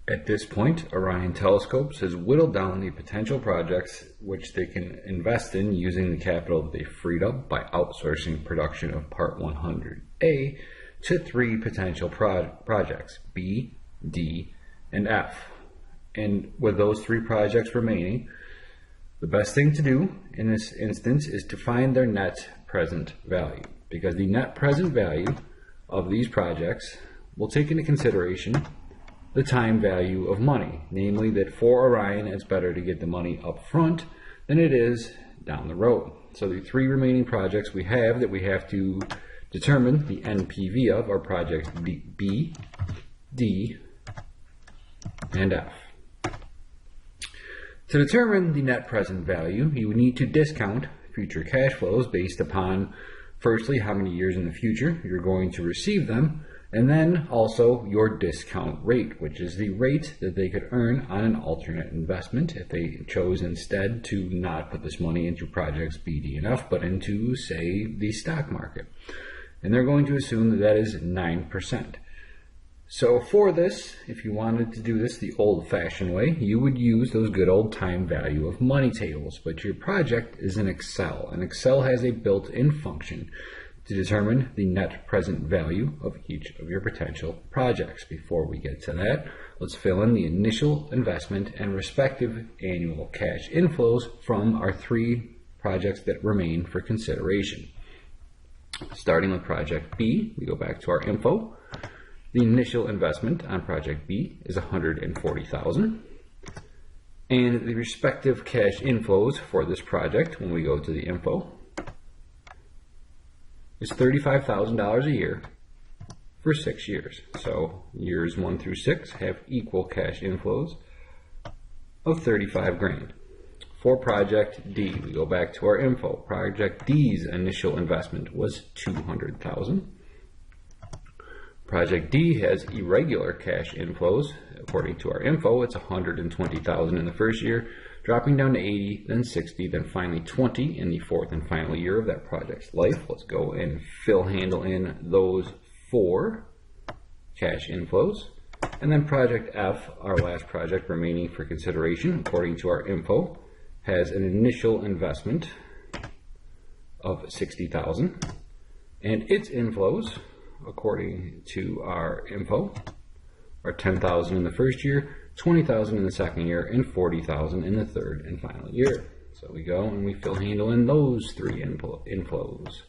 At this point, Orion Telescopes has whittled down the potential projects which they can invest in using the capital they freed up by outsourcing production of Part 100A to 3 potential projects, B, D, and F. And with those 3 projects remaining, the best thing to do in this instance is to find their net present value, because the net present value of these projects will take into consideration the time value of money, namely that for Orion it's better to get the money up front than it is down the road. So the 3 remaining projects we have to determine the NPV of are projects B, D, and F. To determine the net present value, you would need to discount future cash flows based upon, firstly, how many years in the future you're going to receive them, and then also your discount rate, which is the rate that they could earn on an alternate investment if they chose instead to not put this money into projects B, D, and F, but into, say, the stock market. And they're going to assume that that is 9%. So for this, if you wanted to do this the old-fashioned way, you would use those good old time value of money tables. But your project is in Excel, and Excel has a built-in function to determine the net present value of each of your potential projects. Before we get to that, let's fill in the initial investment and respective annual cash inflows from our 3 projects that remain for consideration. Starting with project B, we go back to our info. The initial investment on project B is $140,000, and the respective cash inflows for this project, when we go to the info, is $35,000 a year for 6 years. So years 1 through 6 have equal cash inflows of $35,000. For project D, we go back to our info. Project D's initial investment was $200,000. Project D has irregular cash inflows. According to our info, it's $120,000 in the first year, dropping down to $80,000, then $60,000, then finally $20,000 in the 4th and final year of that project's life. Let's go and handle in those 4 cash inflows. And then project F, our last project remaining for consideration, according to our info, has an initial investment of $60,000, and its inflows, according to our info, are $10,000 in the first year, $20,000 in the second year, and $40,000 in the 3rd and final year. So we go and we handle in those 3 inflows.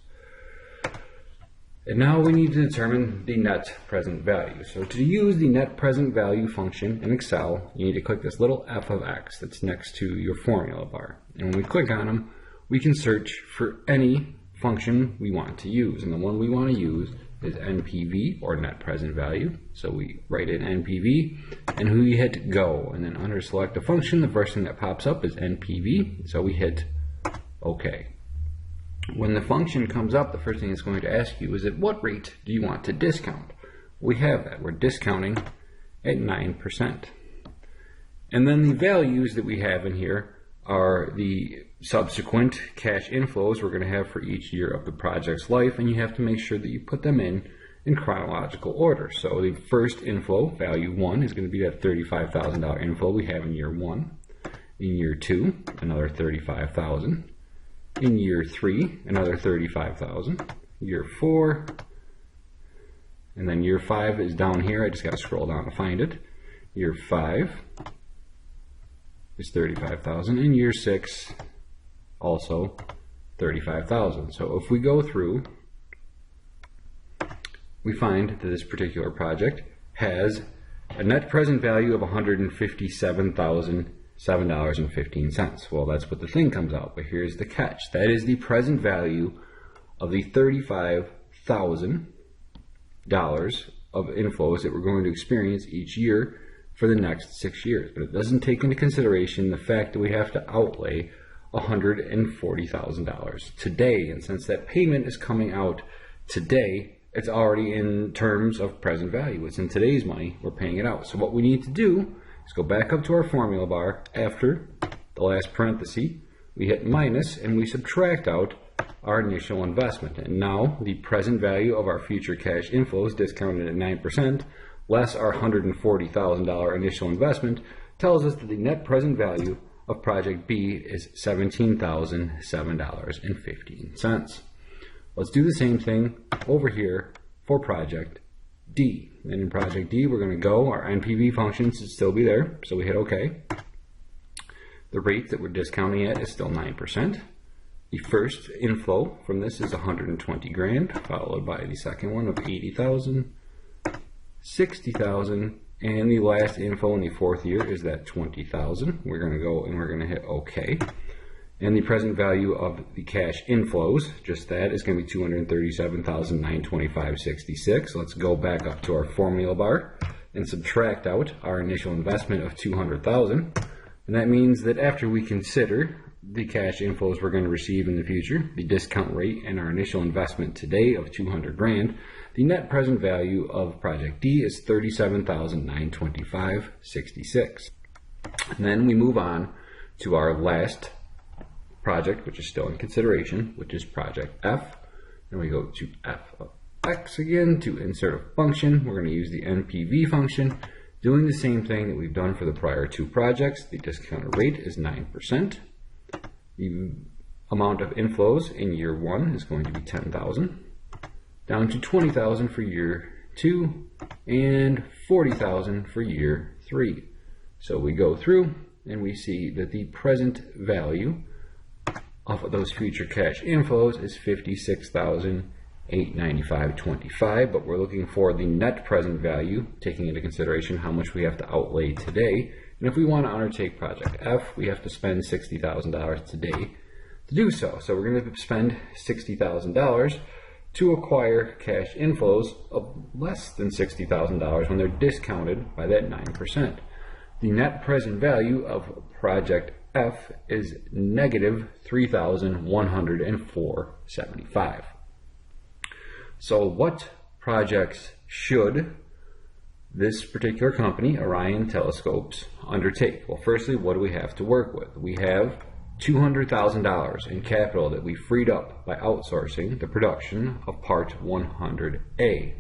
And now we need to determine the net present value. So to use the net present value function in Excel, you need to click this little f of x that's next to your formula bar. And when we click on them, we can search for any function we want to use. And the one we want to use is NPV, or net present value. So we write in NPV and we hit go, and then under select a function, the first thing that pops up is NPV, so we hit OK. When the function comes up, the first thing it's going to ask you is, at what rate do you want to discount? We have that. We're discounting at 9%. And then the values that we have in here are the subsequent cash inflows we're going to have for each year of the project's life, and you have to make sure that you put them in chronological order. So the first inflow, value 1, is going to be that $35,000 inflow we have in year 1. In year 2, another $35,000. In year 3, another $35,000. Year 4, and then year 5 is down here. I just got to scroll down to find it. Year 5 is $35,000. In year 6, also $35,000. So if we go through, we find that this particular project has a net present value of $157,007.15. Well, that's what the thing comes out, but here's the catch. That is the present value of the $35,000 of inflows that we're going to experience each year for the next 6 years. But it doesn't take into consideration the fact that we have to outlay $140,000 today. And since that payment is coming out today, it's already in terms of present value. It's in today's money. We're paying it out. So what we need to do is go back up to our formula bar after the last parenthesis. We hit minus and we subtract out our initial investment. And now the present value of our future cash inflows discounted at 9% less our $140,000 initial investment tells us that the net present value of project B is $17,007.15. Let's do the same thing over here for project D. And in project D, we're going to go, our NPV function should still be there, so we hit OK. The rate that we're discounting at is still 9%. The first inflow from this is 120 grand, followed by the second one of 80,000, 60,000, and the last info in the fourth year is that 20,000. We're going to go and we're going to hit OK. And the present value of the cash inflows, just that, is going to be $237,925.66. Let's go back up to our formula bar and subtract out our initial investment of $200,000. And that means that after we consider the cash inflows we're going to receive in the future, the discount rate, and our initial investment today of 200 grand, the net present value of project D is $37,925.66. And then we move on to our last project, which is still in consideration, which is project F. And we go to f of x again to insert a function. We're going to use the NPV function, doing the same thing that we've done for the prior two projects. The discounted rate is 9%. The amount of inflows in year one is going to be 10,000, down to 20,000 for year two, and 40,000 for year three. So we go through and we see that the present value of those future cash inflows is $56,895.25, but we're looking for the net present value, taking into consideration how much we have to outlay today. And if we want to undertake project F, we have to spend $60,000 today to do so. So we're going to spend $60,000 to acquire cash inflows of less than $60,000 when they're discounted by that 9%. The net present value of project F is negative $3,104.75. So what projects should this particular company, Orion Telescopes, undertake? Well, firstly, what do we have to work with? We have $200,000 in capital that we freed up by outsourcing the production of part 100A.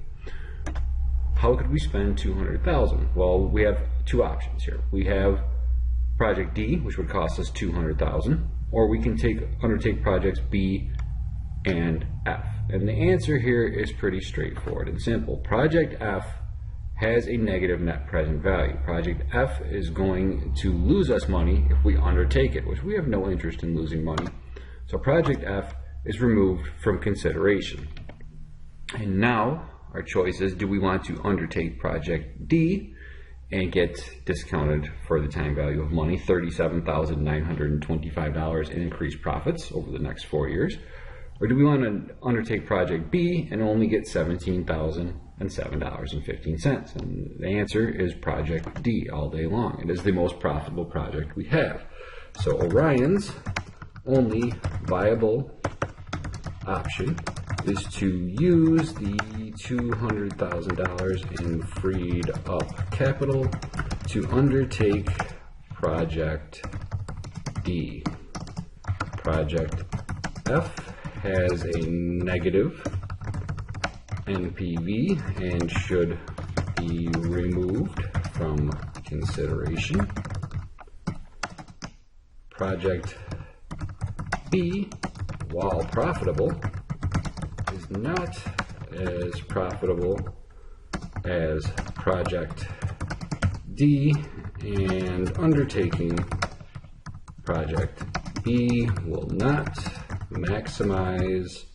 How could we spend $200,000? Well, we have two options here. We have project D, which would cost us $200,000, or we can undertake projects B and F. And the answer here is pretty straightforward and simple. Project F has a negative net present value. Project F is going to lose us money if we undertake it, which we have no interest in losing money. So project F is removed from consideration. And now our choice is, do we want to undertake project D and get discounted for the time value of money, $37,925 in increased profits over the next 4 years? Or do we want to undertake project B and only get $17,007.15? And the answer is project D all day long. It is the most profitable project we have. So Orion's only viable option is to use the $200,000 in freed up capital to undertake project D. Project F has a negative NPV and should be removed from consideration. Project B, while profitable, is not as profitable as project D, and undertaking project B will not maximize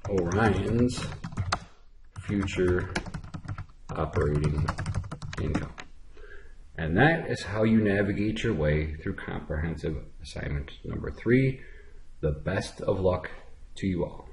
Orion's future operating income. And that is how you navigate your way through comprehensive assignment number 3. The best of luck to you all.